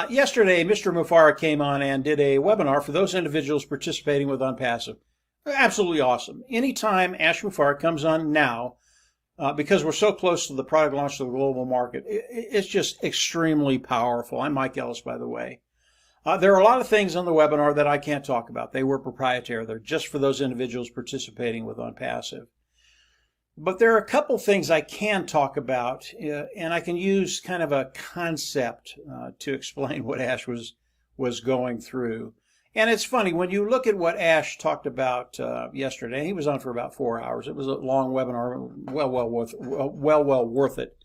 Yesterday, Mr. Mufareh came on and did a webinar for those individuals participating with ONPASSIVE. Absolutely awesome. Anytime Ash Mufareh comes on now, because we're so close to the product launch to the global market, it's just extremely powerful. I'm Mike Ellis, by the way. There are a lot of things on the webinar that I can't talk about. They were proprietary. They're just for those individuals participating with ONPASSIVE. But there are a couple things I can talk about, and I can use kind of a concept to explain what Ash was going through. And it's funny, when you look at what Ash talked about yesterday, he was on for about 4 hours. It was a long webinar, well worth it.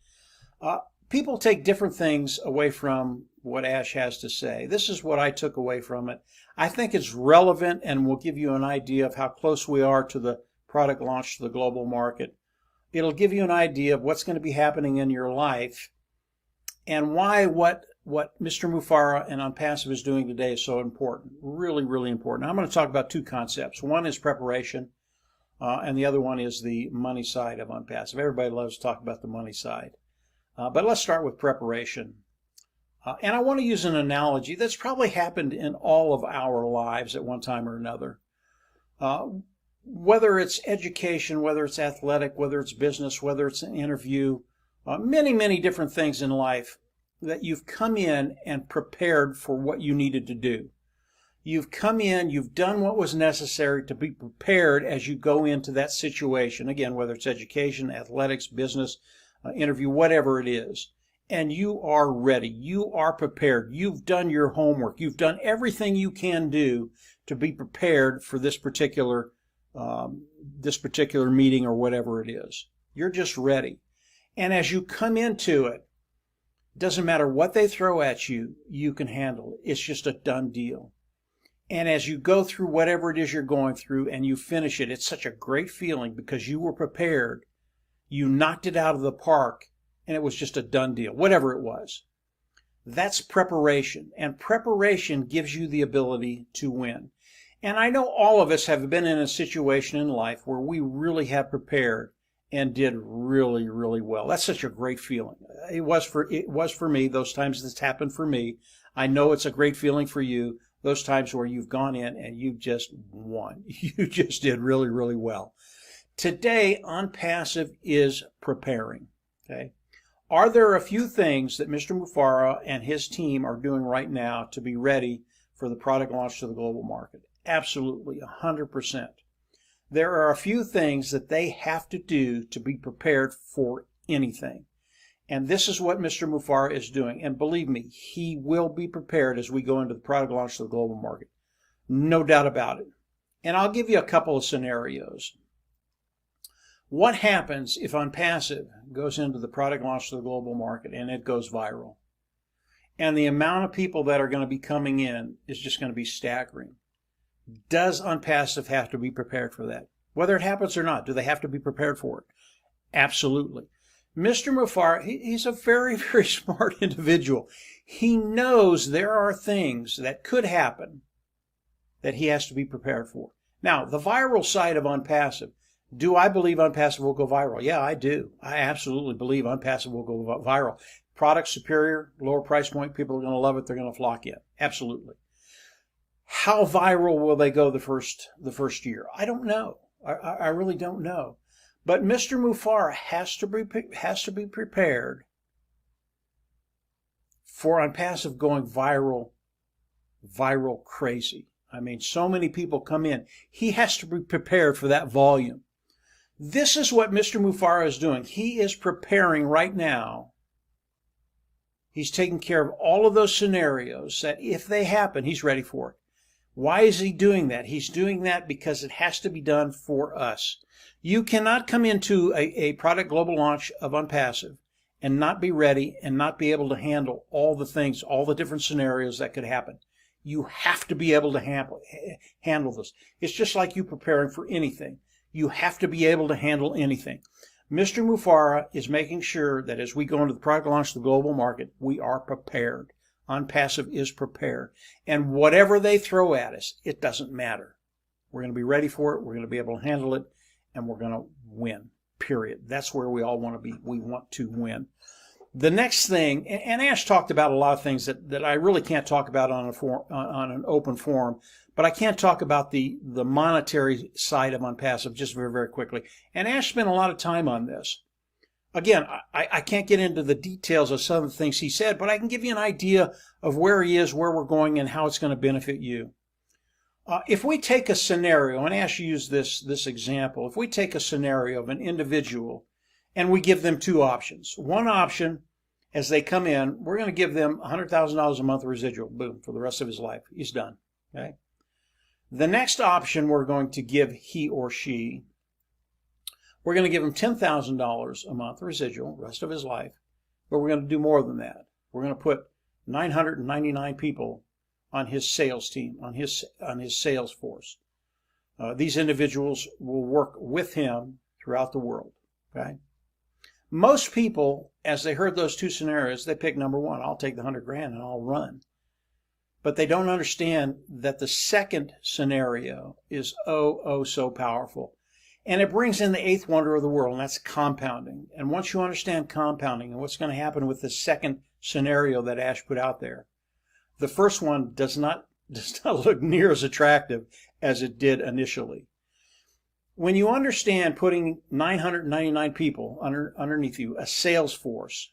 People take different things away from what Ash has to say. This is what I took away from it. I think it's relevant and will give you an idea of how close we are to the product launch to the global market. It'll give you an idea of what's going to be happening in your life and why what Mr. Mufareh and ONPASSIVE is doing today is so important. Really, really important. Now, I'm going to talk about two concepts. One is preparation, and the other one is the money side of ONPASSIVE. Everybody loves to talk about the money side. But let's start with preparation. And I want to use an analogy that's probably happened in all of our lives at one time or another. Whether it's education, whether it's athletic, whether it's business, whether it's an interview, many different things in life that you've come in and prepared for what you needed to do. You've come in, you've done what was necessary to be prepared as you go into that situation. Again, whether it's education, athletics, business, interview, whatever it is. And you are ready. You are prepared. You've done your homework. You've done everything you can do to be prepared for this particular meeting or whatever it is. You're just ready. And as you come into it, doesn't matter what they throw at you, you can handle it. It's just a done deal. And as you go through whatever it is you're going through and you finish it, it's such a great feeling because you were prepared. You knocked it out of the park and it was just a done deal, whatever it was. That's preparation. And preparation gives you the ability to win. And I know all of us have been in a situation in life where we really have prepared and did really, really well. That's such a great feeling. It was for me, those times that's happened for me. I know it's a great feeling for you, those times where you've gone in and you've just won. You just did really, really well. Today, ONPASSIVE is preparing. Okay? Are there a few things that Mr. Mufareh and his team are doing right now to be ready for the product launch to the global market? Absolutely, 100%. There are a few things that they have to do to be prepared for anything. And this is what Mr. Mufareh is doing. And believe me, he will be prepared as we go into the product launch to the global market. No doubt about it. And I'll give you a couple of scenarios. What happens if ONPASSIVE goes into the product launch to the global market and it goes viral? And the amount of people that are going to be coming in is just going to be staggering. Does ONPASSIVE have to be prepared for that? Whether it happens or not, do they have to be prepared for it? Absolutely. Mr. Mufareh, he's a very, very smart individual. He knows there are things that could happen that he has to be prepared for. Now, the viral side of ONPASSIVE. Do I believe ONPASSIVE will go viral? Yeah, I do. I absolutely believe ONPASSIVE will go viral. Product superior, lower price point, people are going to love it. They're going to flock in. Absolutely. How viral will they go the first year? I don't know. I really don't know. But Mr. Mufareh has to be prepared for ONPASSIVE going viral crazy. I mean, so many people come in. He has to be prepared for that volume. This is what Mr. Mufareh is doing. He is preparing right now. He's taking care of all of those scenarios that if they happen, he's ready for it. Why is he doing that? He's doing that because it has to be done for us. You cannot come into a product global launch of ONPASSIVE and not be ready and not be able to handle all the things, all the different scenarios that could happen. You have to be able to handle this. It's just like you preparing for anything. You have to be able to handle anything. Mr. Mufareh is making sure that as we go into the product launch to the global market, we are prepared. ONPASSIVE is prepared. And whatever they throw at us, it doesn't matter. We're going to be ready for it. We're going to be able to handle it. And we're going to win, period. That's where we all want to be. We want to win. The next thing, and Ash talked about a lot of things that I really can't talk about on an open forum, but I can talk about the monetary side of ONPASSIVE just very, very quickly. And Ash spent a lot of time on this. Again, I can't get into the details of some of the things he said, but I can give you an idea of where he is, where we're going, and how it's going to benefit you. If we take a scenario, and Ash used this example, if we take a scenario of an individual and we give them two options. One option, as they come in, we're going to give them $100,000 a month residual, boom, for the rest of his life. He's done. Okay. The next option we're going to give he or she, we're going to give him $10,000 a month residual, rest of his life, but we're going to do more than that. We're going to put 999 people on his sales team, on his sales force. These individuals will work with him throughout the world. Okay. Most people, as they heard those two scenarios, they pick number one. I'll take the 100 grand and I'll run. But they don't understand that the second scenario is oh so powerful. And it brings in the eighth wonder of the world, and that's compounding. And once you understand compounding and what's going to happen with the second scenario that Ash put out there, the first one does not look near as attractive as it did initially. When you understand putting 999 people underneath you, a sales force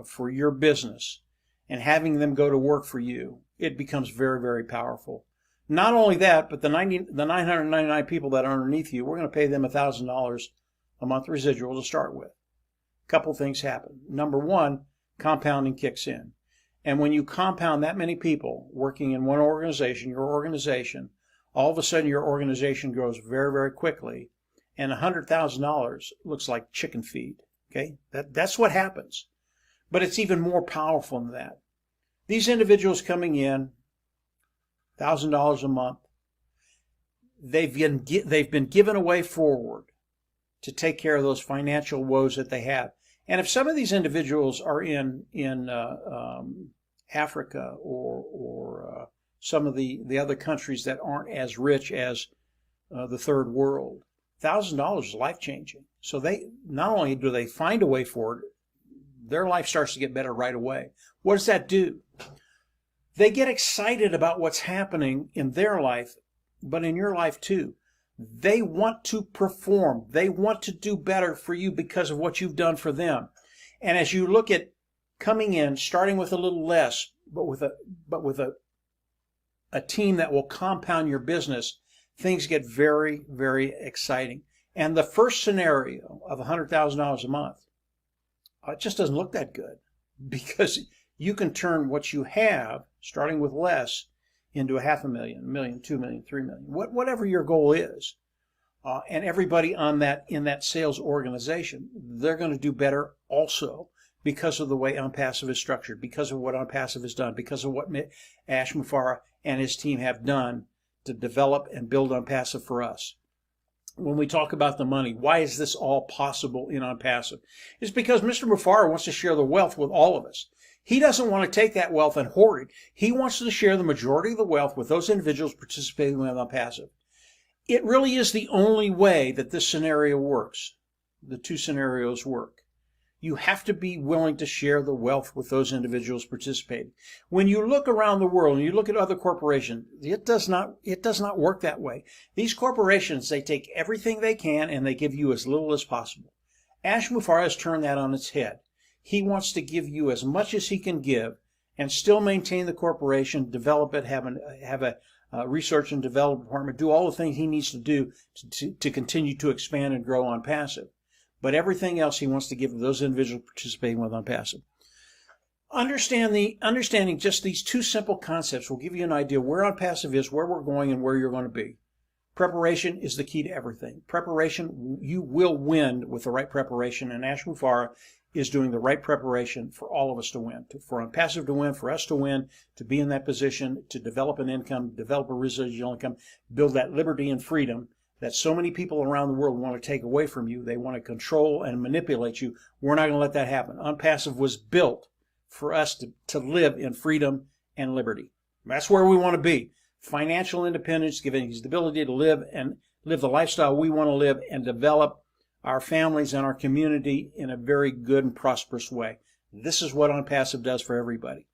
for your business, and having them go to work for you, it becomes very, very powerful. Not only that, but the 999 people that are underneath you, we're going to pay them $1,000 a month residual to start with. A couple things happen. Number one, compounding kicks in. And when you compound that many people working in one organization, your organization, all of a sudden your organization grows very, very quickly, and $100,000 looks like chicken feed. Okay, that's what happens. But it's even more powerful than that. These individuals coming in, $1,000 a month, they've been given a way forward to take care of those financial woes that they have. And if some of these individuals are in Africa or some of the other countries that aren't as rich as the third world, $1,000 is life-changing. So they not only do they find a way forward, their life starts to get better right away. What does that do? They get excited about what's happening in their life, but in your life too. They want to perform. They want to do better for you because of what you've done for them. And as you look at coming in, starting with a little less, but with a team that will compound your business, things get very, very exciting. And the first scenario of $100,000 a month, it just doesn't look that good, because you can turn what you have, starting with less, into $500,000, $1 million, $2 million, $3 million, whatever your goal is. And everybody in that sales organization, they're going to do better also because of the way ONPASSIVE is structured, because of what ONPASSIVE has done, because of what Ash Mufareh and his team have done to develop and build ONPASSIVE for us. When we talk about the money, why is this all possible in ONPASSIVE? It's because Mr. Mufareh wants to share the wealth with all of us. He doesn't want to take that wealth and hoard it. He wants to share the majority of the wealth with those individuals participating in ONPASSIVE. It really is the only way that this scenario works. The two scenarios work. You have to be willing to share the wealth with those individuals participating. When you look around the world and you look at other corporations, it does not work that way. These corporations, they take everything they can and they give you as little as possible. Ash Mufareh has turned that on its head. He wants to give you as much as he can give and still maintain the corporation, develop it, have a research and development department, do all the things he needs to do to continue to expand and grow ONPASSIVE. But everything else he wants to give to those individuals participating with ONPASSIVE. Understanding just these two simple concepts will give you an idea where ONPASSIVE is, where we're going, and where you're going to be. Preparation is the key to everything. Preparation, you will win with the right preparation, and Ash Mufareh is doing the right preparation for all of us to win, for ONPASSIVE to win, for us to win, to be in that position, to develop an income, develop a residual income, build that liberty and freedom that so many people around the world want to take away from you. They want to control and manipulate you. We're not going to let that happen. ONPASSIVE was built for us to live in freedom and liberty. That's where we want to be. Financial independence, giving us the ability to live the lifestyle we want to live and develop our families and our community in a very good and prosperous way. This is what ONPASSIVE does for everybody.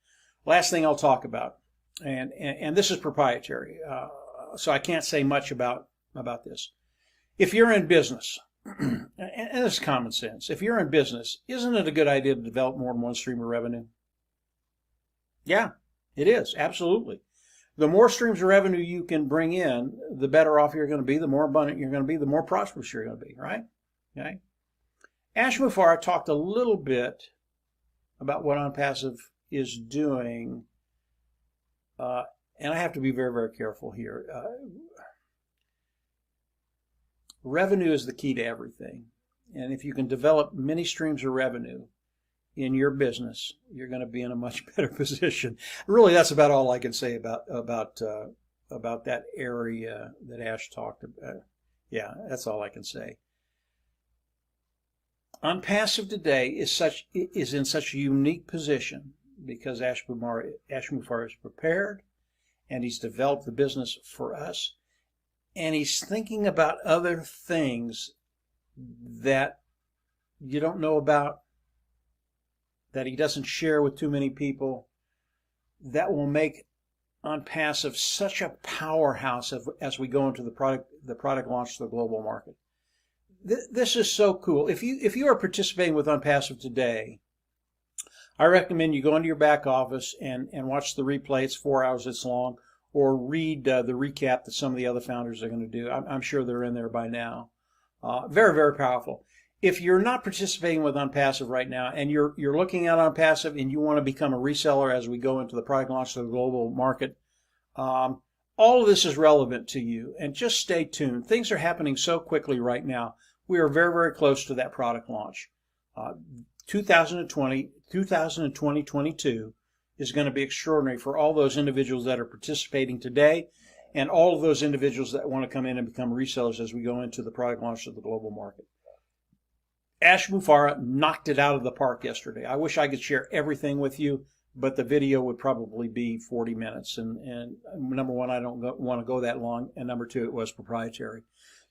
Last thing I'll talk about, and this is proprietary, so I can't say much about this. If you're in business, and it's common sense, if you're in business, isn't it a good idea to develop more than one stream of revenue? Yeah, it is, absolutely. The more streams of revenue you can bring in, the better off you're going to be, the more abundant you're going to be, the more prosperous you're going to be, right? Okay. Ash Mufareh talked a little bit about what ONPASSIVE is doing, and I have to be very, very careful here. Revenue is the key to everything, and if you can develop many streams of revenue in your business, you're going to be in a much better position. Really, that's about all I can say about that area that Ash talked about. Yeah, that's all I can say. ONPASSIVE today is in such a unique position because Ash Mufareh is prepared, and he's developed the business for us, and he's thinking about other things that you don't know about, that he doesn't share with too many people, that will make ONPASSIVE such a powerhouse as we go into the product launch to the global market. This is so cool. If you are participating with ONPASSIVE today, I recommend you go into your back office and watch the replay. It's 4 hours, it's long, or read the recap that some of the other founders are going to do. I'm sure they're in there by now. Very, very powerful. If you're not participating with ONPASSIVE right now and you're looking at ONPASSIVE and you want to become a reseller as we go into the product launch to the global market, all of this is relevant to you. And just stay tuned. Things are happening so quickly right now. We are very, very close to that product launch. 2022 is going to be extraordinary for all those individuals that are participating today and all of those individuals that want to come in and become resellers as we go into the product launch of the global market. Ash Mufareh knocked it out of the park yesterday. I wish I could share everything with you, but the video would probably be 40 minutes. And number one, I don't want to go that long. And number two, it was proprietary.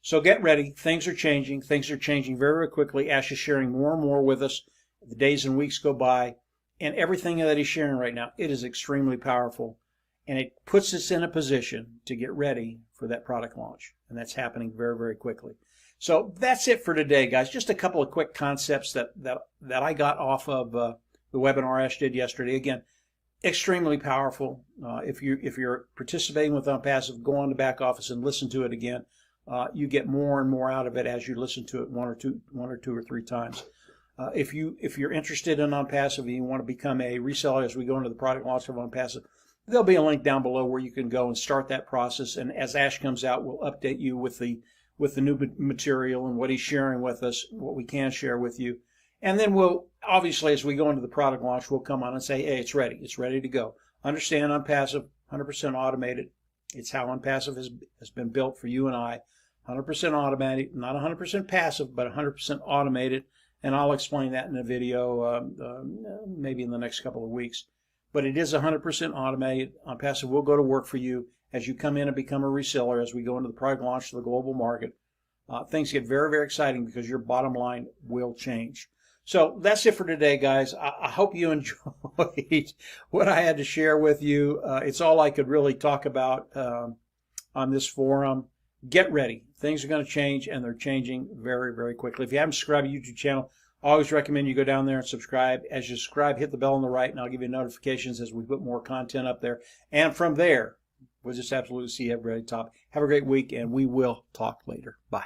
So get ready. Things are changing. Things are changing very, very quickly. Ash is sharing more and more with us. The days and weeks go by. And everything that he's sharing right now, it is extremely powerful. And it puts us in a position to get ready for that product launch. And that's happening very, very quickly. So that's it for today, guys. Just a couple of quick concepts that I got off of the webinar Ash did yesterday. Again, extremely powerful. If you're participating with ONPASSIVE, go on the back office and listen to it again. You get more and more out of it as you listen to it one or two or three times. If you're interested in ONPASSIVE and you want to become a reseller as we go into the product launch of ONPASSIVE, there'll be a link down below where you can go and start that process. And as Ash comes out, we'll update you with the new material and what he's sharing with us, what we can share with you. And then we'll, obviously, as we go into the product launch, we'll come on and say, hey, it's ready. It's ready to go. Understand ONPASSIVE, 100% automated. It's how ONPASSIVE has been built for you and I. 100% automated, not 100% passive, but 100% automated. And I'll explain that in a video maybe in the next couple of weeks. But it is 100% automated. ONPASSIVE will go to work for you as you come in and become a reseller as we go into the product launch to the global market. Things get very, very exciting because your bottom line will change. So that's it for today, guys. I hope you enjoyed what I had to share with you. It's all I could really talk about on this forum. Get ready. Things are going to change, and they're changing very, very quickly. If you haven't subscribed to the YouTube channel, I always recommend you go down there and subscribe. As you subscribe, hit the bell on the right, and I'll give you notifications as we put more content up there. And from there, we'll just absolutely see everybody top. Have a great week, and we will talk later. Bye.